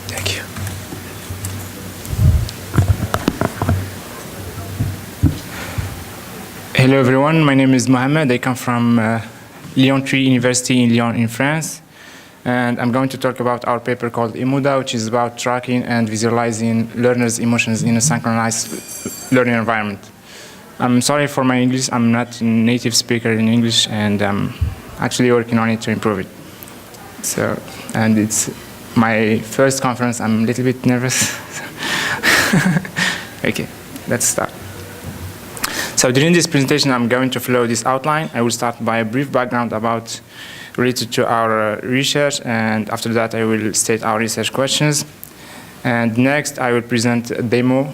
Thank you. Hello everyone, my name is Mohamed. I come from Lyon 3 University in Lyon in France. And I'm going to talk about our paper called EMODA, which is about tracking and visualizing learners' emotions in a synchronized learning environment. I'm sorry for my English. I'm not a native speaker in English, and I'm actually working on it to improve it. So, and it's my first conference. I'm a little bit nervous. Okay, let's start. So during this presentation, I'm going to follow this outline. I will start by a brief background related to our research, and after that, I will state our research questions. And next, I will present a demo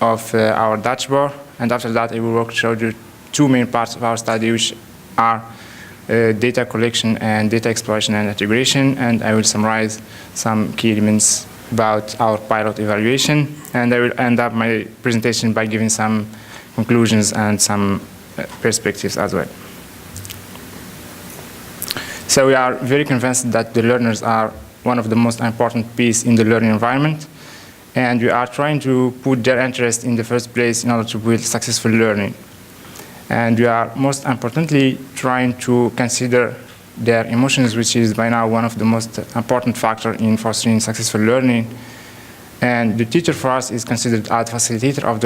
of our dashboard, and after that, I will walk through the two main parts of our study, which are data collection and data exploration and integration, and I will summarize some key elements about our pilot evaluation, and I will end up my presentation by giving some conclusions and some perspectives as well. So we are very convinced that the learners are one of the most important pieces in the learning environment, and we are trying to put their interest in the first place in order to build successful learning. And we are most importantly trying to consider their emotions, which is by now one of the most important factors in fostering successful learning. And the teacher for us is considered as facilitator of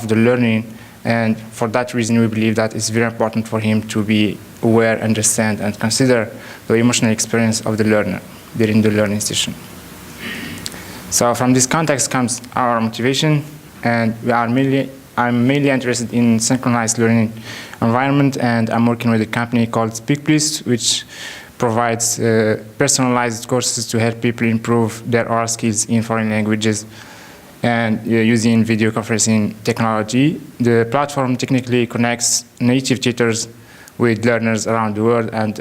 the learning, and for that reason we believe that it's very important for him to be aware, understand, and consider the emotional experience of the learner during the learning session. So from this context comes our motivation, and I'm mainly interested in synchronized learning environment, and I'm working with a company called SpeakPlease, which provides personalized courses to help people improve their oral skills in foreign languages and using video conferencing technology. The platform technically connects native tutors with learners around the world, and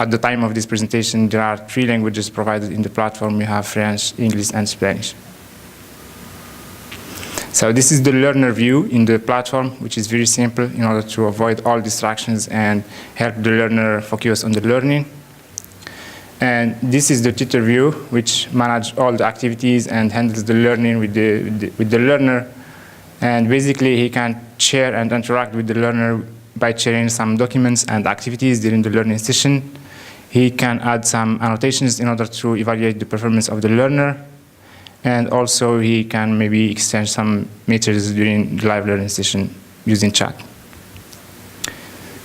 at the time of this presentation, there are 3 languages provided in the platform. We have French, English, and Spanish. So this is the learner view in the platform, which is very simple in order to avoid all distractions and help the learner focus on the learning. And this is the tutor view, which manages all the activities and handles the learning with the learner. And basically, he can share and interact with the learner by sharing some documents and activities during the learning session. He can add some annotations in order to evaluate the performance of the learner. And also, he can maybe exchange some methods during the live learning session using chat.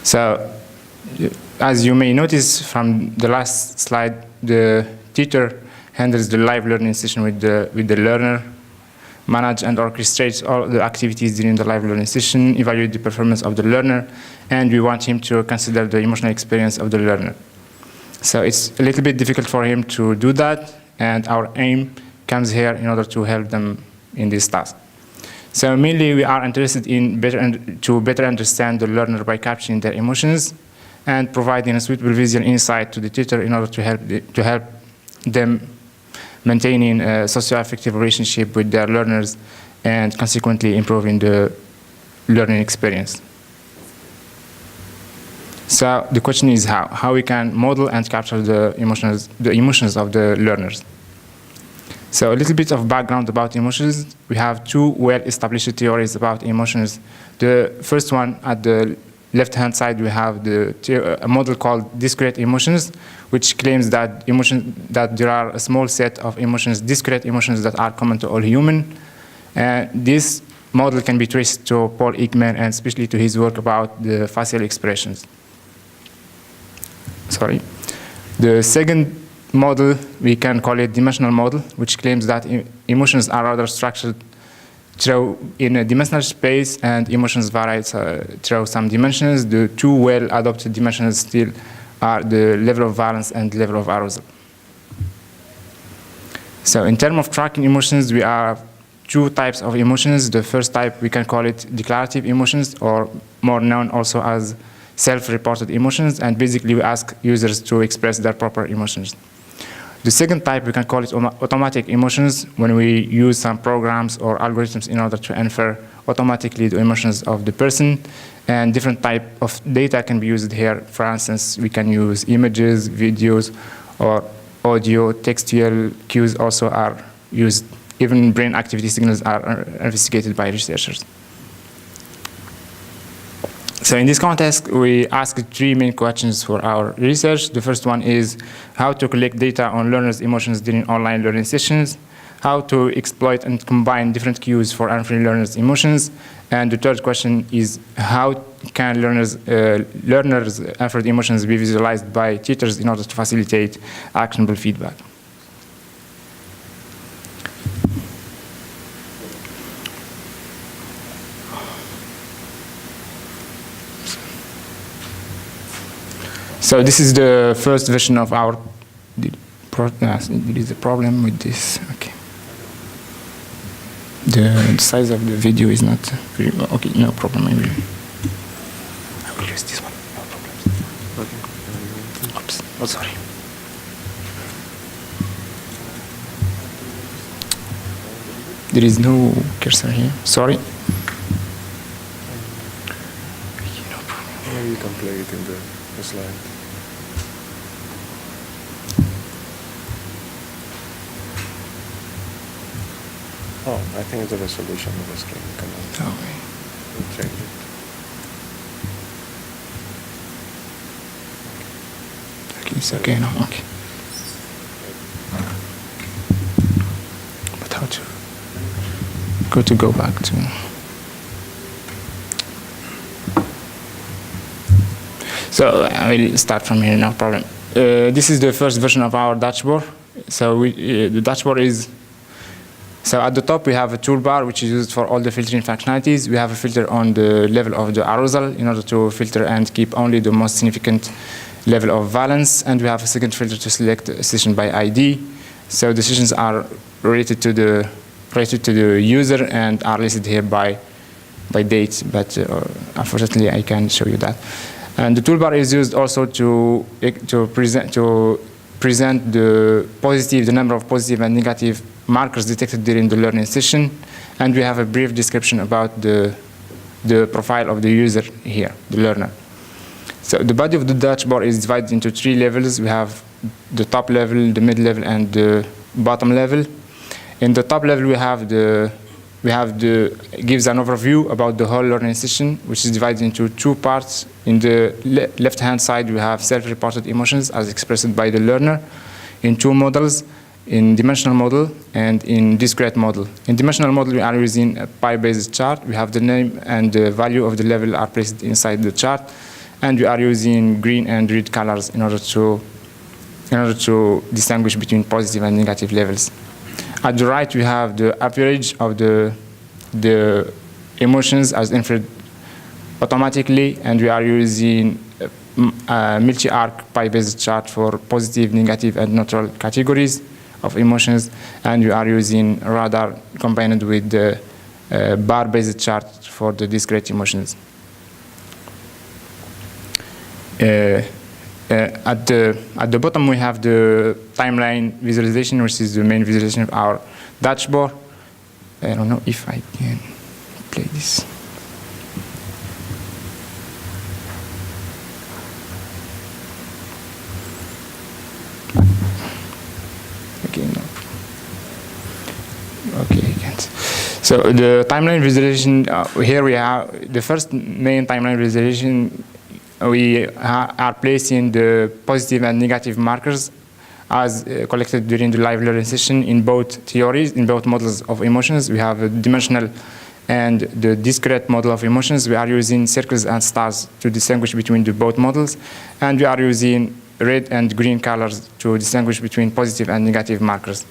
So, as you may notice from the last slide, the tutor handles the live learning session with the learner, manage and orchestrates all the activities during the live learning session, evaluate the performance of the learner, and we want him to consider the emotional experience of the learner. So it's a little bit difficult for him to do that, and our aim comes here in order to help them in this task. So mainly we are interested in to better understand the learner by capturing their emotions and providing a suitable visual insight to the tutor in order to help them maintaining a socio-affective relationship with their learners and consequently improving the learning experience. So the question is how we can model and capture the emotions of the learners. So a little bit of background about emotions. We have 2 well-established theories about emotions. The first one, at the left-hand side, we have a model called Discrete Emotions, which claims that there are a small set of emotions, discrete emotions, that are common to all humans. This model can be traced to Paul Ekman, and especially to his work about the facial expressions. Sorry. The second model, we can call it dimensional model, which claims that emotions are rather structured in a dimensional space, and emotions vary through some dimensions. The 2 well-adopted dimensions still are the level of violence and level of arousal. So in terms of tracking emotions, we have 2 types of emotions. The first type, we can call it declarative emotions, or more known also as self-reported emotions, and basically we ask users to express their proper emotions. The second type, we can call it automatic emotions, when we use some programs or algorithms in order to infer automatically the emotions of the person, and different type of data can be used here. For instance, we can use images, videos, or audio, textual cues also are used. Even brain activity signals are investigated by researchers. So in this context, we asked 3 main questions for our research. The first one is how to collect data on learners' emotions during online learning sessions, how to exploit and combine different cues for unfamiliar learners' emotions, and the third question is how can learners' unfamiliar emotions be visualized by tutors in order to facilitate actionable feedback. So this is the first version of our. There is a problem with this. Okay. The size of the video is not very well. Okay, no problem. I will use this one. No problem. Okay. Oops. Oh, sorry. There is no cursor here. Sorry. No problem. Maybe you can play it in the slide. Oh, I think it's the resolution of the screen. Come on. Okay. We'll change it. Okay, it's okay now. Okay. But how to go back to? So I will start from here. No problem. This is the first version of our dashboard. So the dashboard is. So at the top, we have a toolbar, which is used for all the filtering functionalities. We have a filter on the level of the arousal in order to filter and keep only the most significant level of valence. And we have a second filter to select a session by ID. So the sessions are related to the user and are listed here by date. But unfortunately, I can't show you that. And the toolbar is used also to present the number of positive and negative markers detected during the learning session, and we have a brief description about the profile of the user here, the learner. So the body of the dashboard is divided into 3 levels. We have the top level, the mid level, and the bottom level. In the top level, gives an overview about the whole learning session, which is divided into 2 parts. In the left-hand side, we have self-reported emotions as expressed by the learner in 2 models, in dimensional model and in discrete model. In dimensional model, we are using a pi-based chart. We have the name and the value of the level are placed inside the chart, and we are using green and red colors in order to distinguish between positive and negative levels. At the right, we have the average of the emotions as inferred automatically, and we are using a multi-arc pi-based chart for positive, negative, and neutral categories of emotions, and we are using radar combined with the bar-based chart for the discrete emotions. At the bottom, we have the timeline visualization, which is the main visualization of our dashboard. I don't know if I can play this. Okay, no. Okay, I can't. So the timeline visualization, here we have the first main timeline visualization. We are placing the positive and negative markers as collected during the live learning session in both theories, in both models of emotions. We have a dimensional and the discrete model of emotions. We are using circles and stars to distinguish between the both models, and we are using red and green colors to distinguish between positive and negative markers.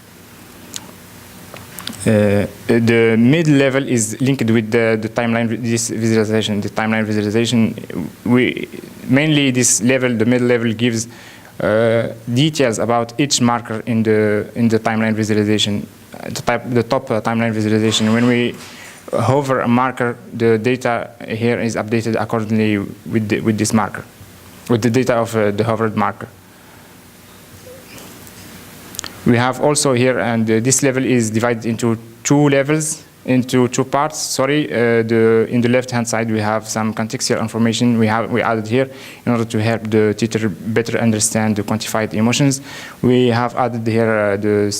The mid-level is linked with the timeline visualization. The timeline visualization, mainly this level, the mid-level, gives details about each marker in the timeline visualization. The top timeline visualization. When we hover a marker, the data here is updated accordingly with this marker, with the data of the hovered marker. We have also here, and this level is divided into 2 levels. into two parts. Sorry, in the left-hand side we have some contextual information we added here in order to help the tutor better understand the quantified emotions. We have added here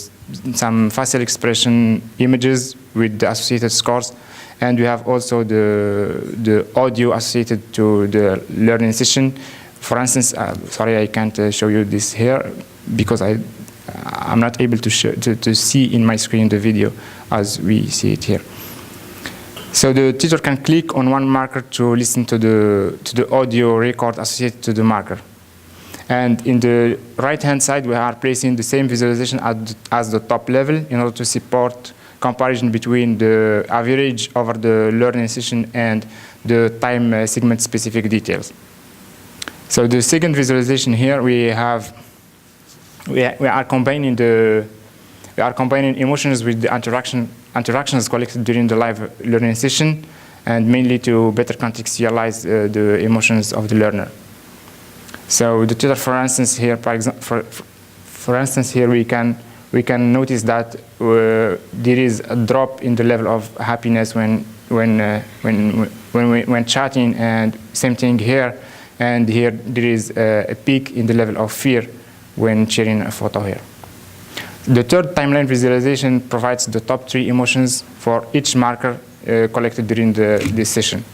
some facial expression images with the associated scores, and we have also the audio associated to the learning session. For instance, sorry, I can't show you this here because I'm not able to see in my screen the video as we see it here. So the tutor can click on one marker to listen to the audio record associated to the marker. And in the right-hand side, we are placing the same visualization as the top level in order to support comparison between the average over the learning session and the time segment specific details. So the second visualization here, we are combining emotions with the interactions collected during the live learning session, and mainly to better contextualize the emotions of the learner. So the tutor, for instance, here, for instance, here we can notice that there is a drop in the level of happiness when chatting, and same thing here. And here there is a peak in the level of fear when sharing a photo here. The third timeline visualization provides the top 3 emotions for each marker collected during this session.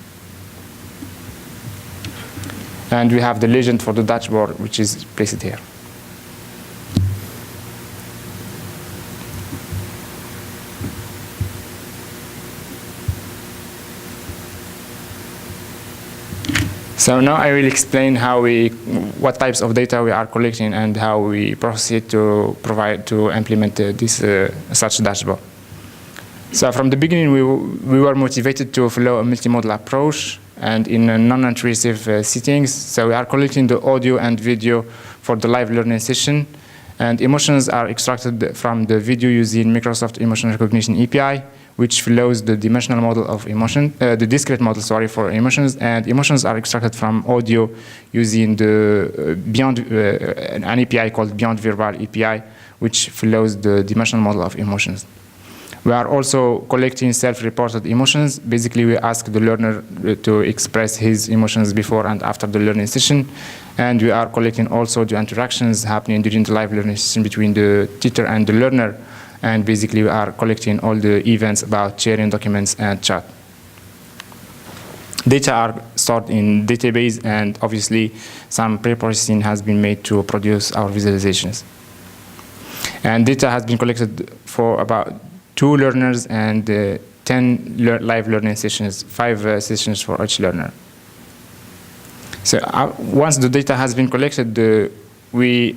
And we have the legend for the dashboard, which is placed here. So now I will explain what types of data we are collecting and how we proceed to implement such dashboard. So from the beginning, we were motivated to follow a multimodal approach and in non-intrusive settings. So we are collecting the audio and video for the live learning session, and emotions are extracted from the video using Microsoft Emotion Recognition API, which follows the dimensional model of emotion, the discrete model, sorry, for emotions, and emotions are extracted from audio using the an API called Beyond Verbal API, which follows the dimensional model of emotions. We are also collecting self-reported emotions. Basically, we ask the learner to express his emotions before and after the learning session, and we are collecting also the interactions happening during the live learning session between the tutor and the learner. And basically, we are collecting all the events about sharing documents and chat. Data are stored in database, and obviously, some pre-processing has been made to produce our visualizations. And data has been collected for about 2 learners and 10 live learning sessions, 5 sessions for each learner. So once the data has been collected, we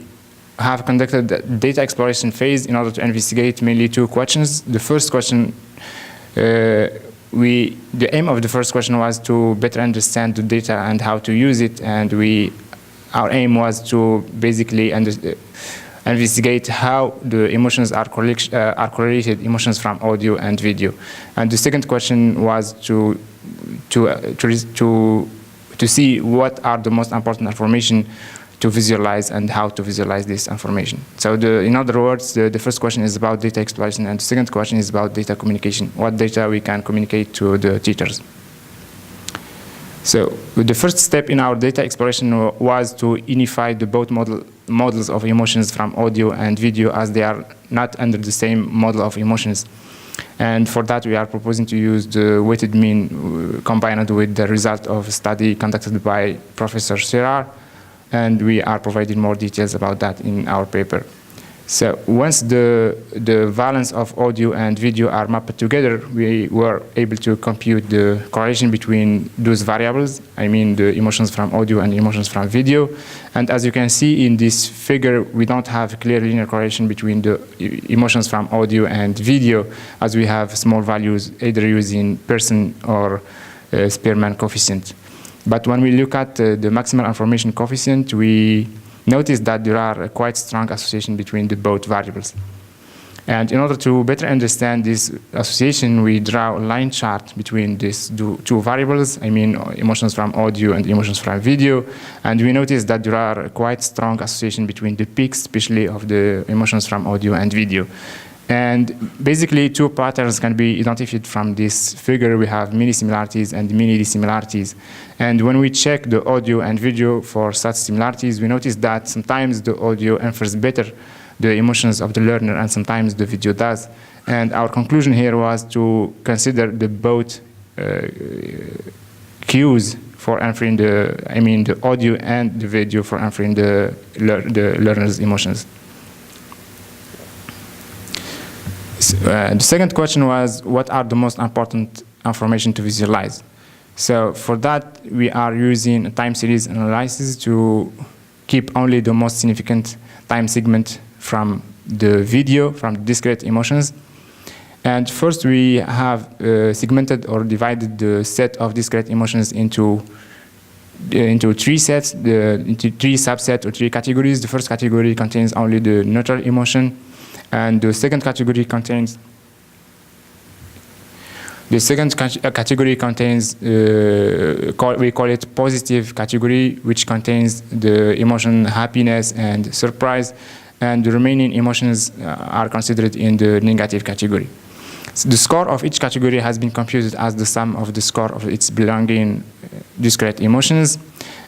have conducted the data exploration phase in order to investigate mainly 2 questions. The first question, the aim of the first question was to better understand the data and how to use it, and our aim was to basically investigate how the emotions are correlated emotions from audio and video. And the second question was to see what are the most important information to visualize and how to visualize this information. So in other words, the first question is about data exploration, and the second question is about data communication, what data we can communicate to the tutors. So the first step in our data exploration was to unify the both models of emotions from audio and video, as they are not under the same model of emotions. And for that, we are proposing to use the weighted mean combined with the result of a study conducted by Professor Serrar, and we are providing more details about that in our paper. So once the valence of audio and video are mapped together, we were able to compute the correlation between those variables, I mean the emotions from audio and emotions from video. And as you can see in this figure, we don't have a clear linear correlation between the emotions from audio and video, as we have small values either using Pearson or Spearman coefficient. But when we look at the maximal information coefficient, we notice that there are a quite strong association between the both variables. And in order to better understand this association, we draw a line chart between these 2 variables, I mean emotions from audio and emotions from video. And we notice that there are a quite strong association between the peaks, especially of the emotions from audio and video. And basically, two patterns can be identified from this figure. We have many similarities and many dissimilarities. And when we check the audio and video for such similarities, we notice that sometimes the audio infers better the emotions of the learner, and sometimes the video does. And our conclusion here was to consider the both cues for inferring the audio and the video for inferring the learner's emotions. The second question was, what are the most important information to visualize? So for that, we are using a time series analysis to keep only the most significant time segment from the video, from discrete emotions. And first, we have segmented or divided the set of discrete emotions into three sets, into three subsets or three categories. The first category contains only the neutral emotion, and the second category contains we call it positive category, which contains the emotion happiness and surprise, and the remaining emotions are considered in the negative category. So the score of each category has been computed as the sum of the score of its belonging discrete emotions,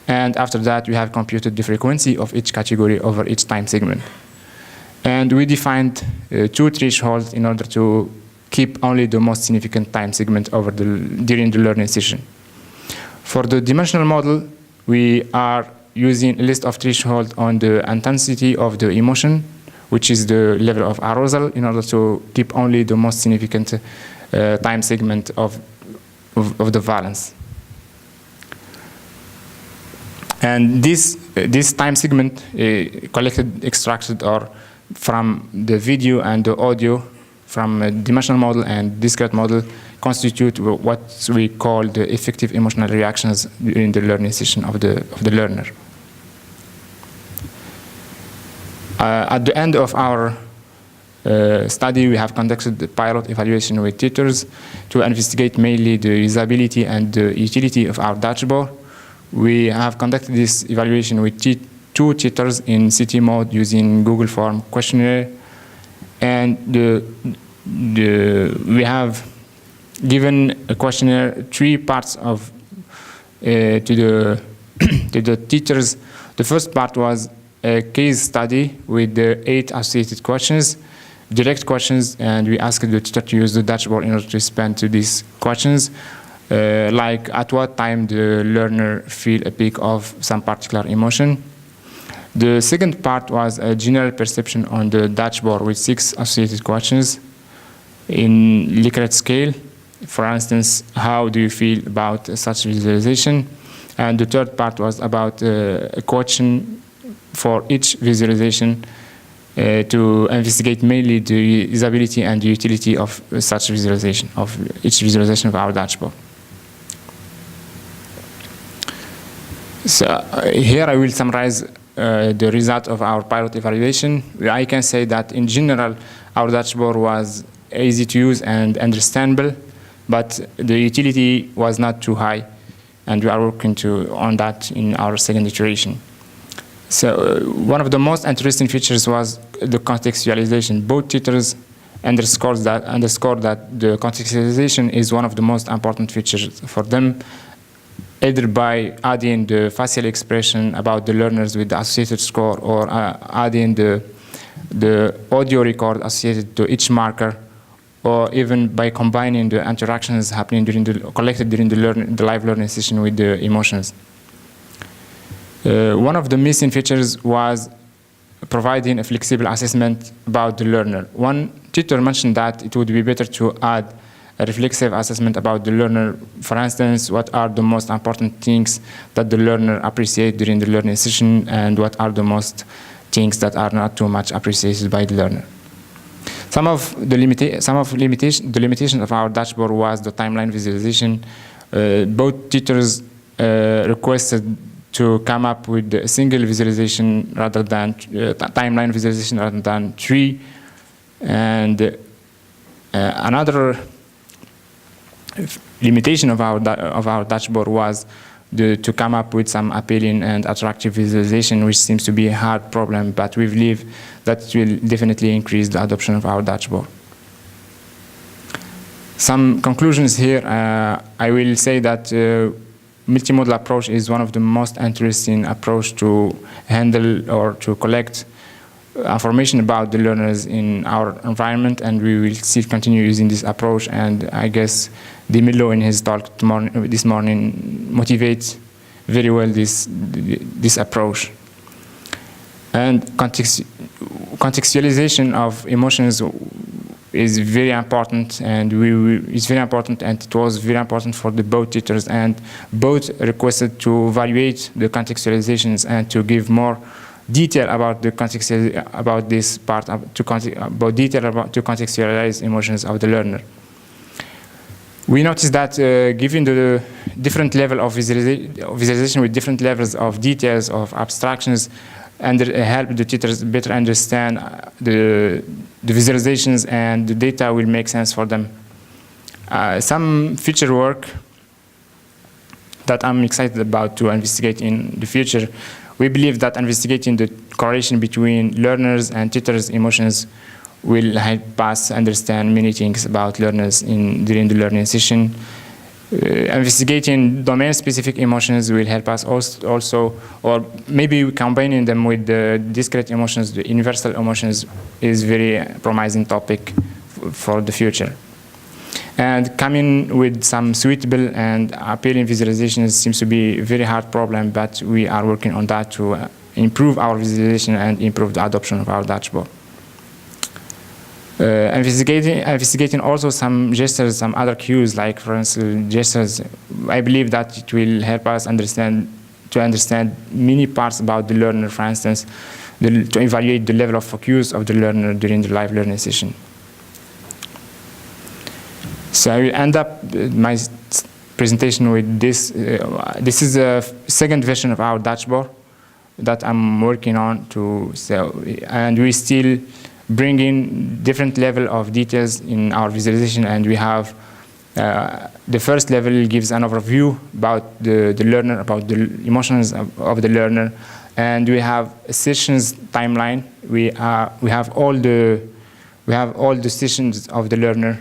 and after that we have computed the frequency of each category over each time segment. And we defined two thresholds in order to keep only the most significant time segment during the learning session. For the dimensional model, we are using a list of thresholds on the intensity of the emotion, which is the level of arousal, in order to keep only the most significant time segment of the valence. And this time segment collected, extracted, or from the video and the audio from a dimensional model and discrete model constitute what we call the effective emotional reactions during the learning session of the learner. At the end of our study, we have conducted the pilot evaluation with tutors to investigate mainly the usability and the utility of our dashboard. We have conducted this evaluation with two tutors in CT mode using Google Form questionnaire, and we have given a questionnaire three parts to the teachers. The first part was a case study with the 8 associated questions, direct questions, and we asked the tutor to use the dashboard in order to respond to these questions, like at what time the learner feel a peak of some particular emotion. The second part was a general perception on the dashboard with 6 associated questions in Likert scale. For instance, how do you feel about such visualization? And the third part was about a question for each visualization to investigate mainly the usability and the utility of such visualization, of each visualization of our dashboard. So here I will summarize the result of our pilot evaluation. I can say that in general, our dashboard was easy to use and understandable, but the utility was not too high, and we are working on that in our second iteration. So one of the most interesting features was the contextualization. Both tutors underscore that the contextualization is one of the most important features for them, either by adding the facial expression about the learners with the associated score, or adding the audio record associated to each marker, or even by combining the interactions happening collected during the live learning session with the emotions. One of the missing features was providing a flexible assessment about the learner. One tutor mentioned that it would be better to add a reflexive assessment about the learner. For instance, what are the most important things that the learner appreciates during the learning session, and what are the most things that are not too much appreciated by the learner. Some of the limitations of our dashboard was the timeline visualization. Both tutors requested to come up with a single visualization rather than timeline visualization rather than 3. And another limitation of our dashboard was to come up with some appealing and attractive visualization, which seems to be a hard problem, but we believe that it will definitely increase the adoption of our dashboard. Some conclusions here. I will say that multimodal approach is one of the most interesting approach to handle or to collect information about the learners in our environment, and we will still continue using this approach. And I guess Dimilo in his talk this morning motivates very well this approach. And contextualization of emotions is very important, and it's very important, and it was very important for the both tutors, and both requested to evaluate the contextualizations and to give more detail about the context about this part to contextualize emotions of the learner. We noticed that given the different level of visualization with different levels of details of abstractions, and help the tutors better understand the visualizations, and the data will make sense for them. Some future work that I'm excited about to investigate in the future, we believe that investigating the correlation between learners and tutors' emotions will help us understand many things about learners during the learning session. Investigating domain-specific emotions will help us also, or maybe combining them with the discrete emotions, the universal emotions, is very promising topic for the future. And coming with some suitable and appealing visualizations seems to be a very hard problem, but we are working on that to improve our visualization and improve the adoption of our dashboard. Investigating also some gestures, some other cues, like for instance gestures. I believe that it will help us understand many parts about the learner, for instance, to evaluate the level of focus of the learner during the live learning session. So I will end up my presentation with this. This is a second version of our dashboard that I'm working on and we still bring in different level of details in our visualization, and we have the first level gives an overview about the learner, about the emotions of the learner, and we have a sessions timeline. We have all the sessions of the learner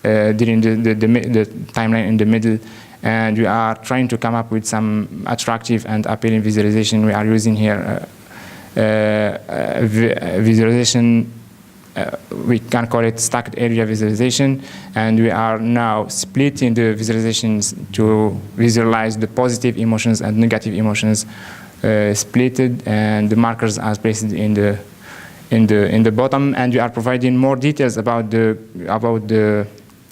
during the timeline in the middle, and we are trying to come up with some attractive and appealing visualization. We are using here visualization, we can call it stacked area visualization, and we are now splitting the visualizations to visualize the positive emotions and negative emotions splitted, and the markers are placed in the bottom, and we are providing more details about the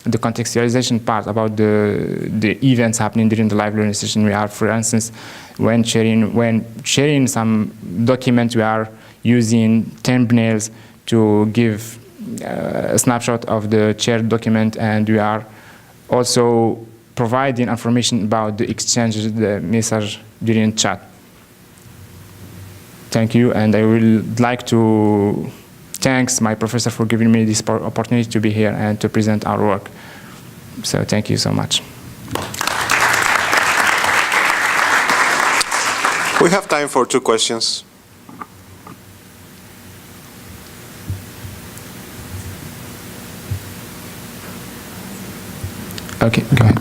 contextualization part, about the events happening during the live learning session. We are, for instance, when sharing some documents, we are using thumbnails to give a snapshot of the shared document, and we are also providing information about the exchange, the message during chat. Thank you, and I would like to thank my professor for giving me this opportunity to be here and to present our work. So thank you so much. We have time for 2 questions. Okay, go ahead.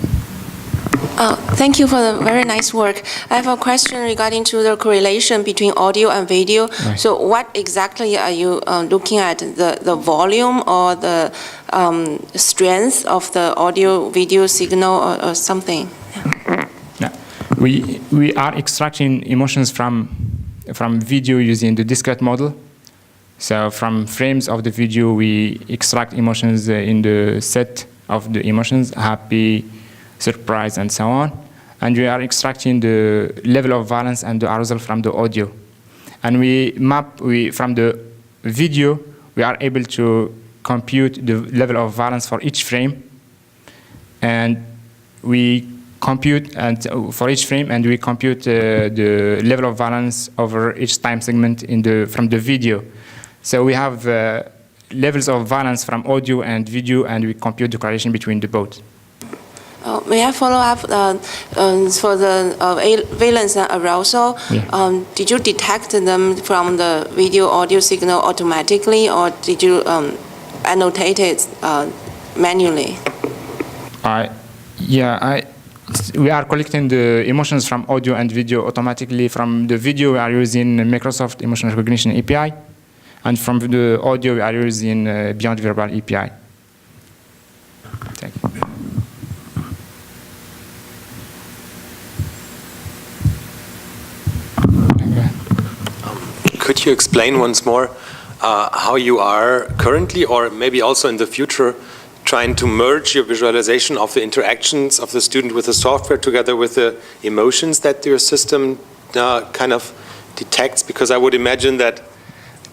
Thank you for the very nice work. I have a question regarding to the correlation between audio and video. Right. So what exactly are you looking at, the volume or the strength of the audio video signal or something? Yeah. We are extracting emotions from video using the discrete model. So from frames of the video, we extract emotions in the set of the emotions, happy, surprise, and so on. And we are extracting the level of valence and the arousal from the audio. And from the video, we are able to compute the level of valence for each frame. And we compute for each frame, and we compute the level of valence over each time segment from the video. So we have levels of valence from audio and video, and we compute the correlation between the both. May I follow up for the valence and arousal? Yeah. Did you detect them from the video audio signal automatically, or did you annotate it manually? We are collecting the emotions from audio and video automatically. From the video, we are using Microsoft Emotion Recognition API, and from the audio, we are using Beyond Verbal API. Thank you. Could you explain once more how you are currently, or maybe also in the future, trying to merge your visualization of the interactions of the student with the software together with the emotions that your system kind of detects? Because I would imagine that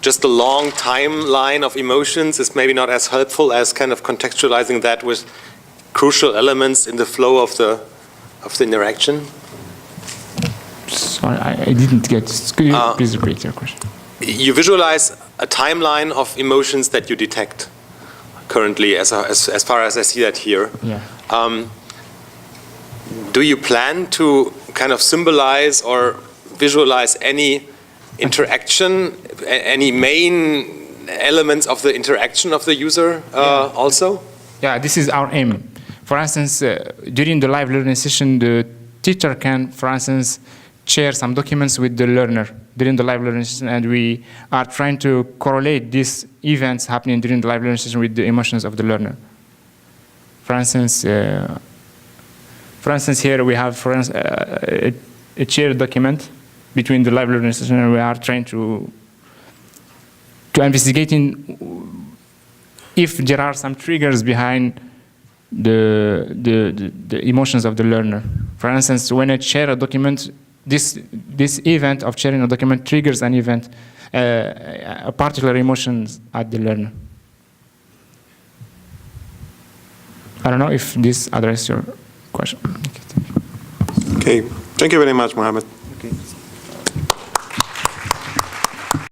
just a long timeline of emotions is maybe not as helpful as kind of contextualizing that with crucial elements in the flow of the interaction. Sorry, I didn't get. Could you please repeat your question? You visualize a timeline of emotions that you detect currently, as far as I see that here. Yeah. Do you plan to kind of symbolize or visualize any interaction, any main elements of the interaction of the user also? Yeah, this is our aim. For instance, during the live learning session, the teacher can, for instance, share some documents with the learner during the live learning session, and we are trying to correlate these events happening during the live learning session with the emotions of the learner. For instance, here we have a shared document between the live learning session, and we are trying to investigating if there are some triggers behind the emotions of the learner. For instance, when I share a document, this event of sharing a document triggers an event, a particular emotions at the learner. I don't know if this addresses your question. Okay, thank you very much, Mohamed. Okay.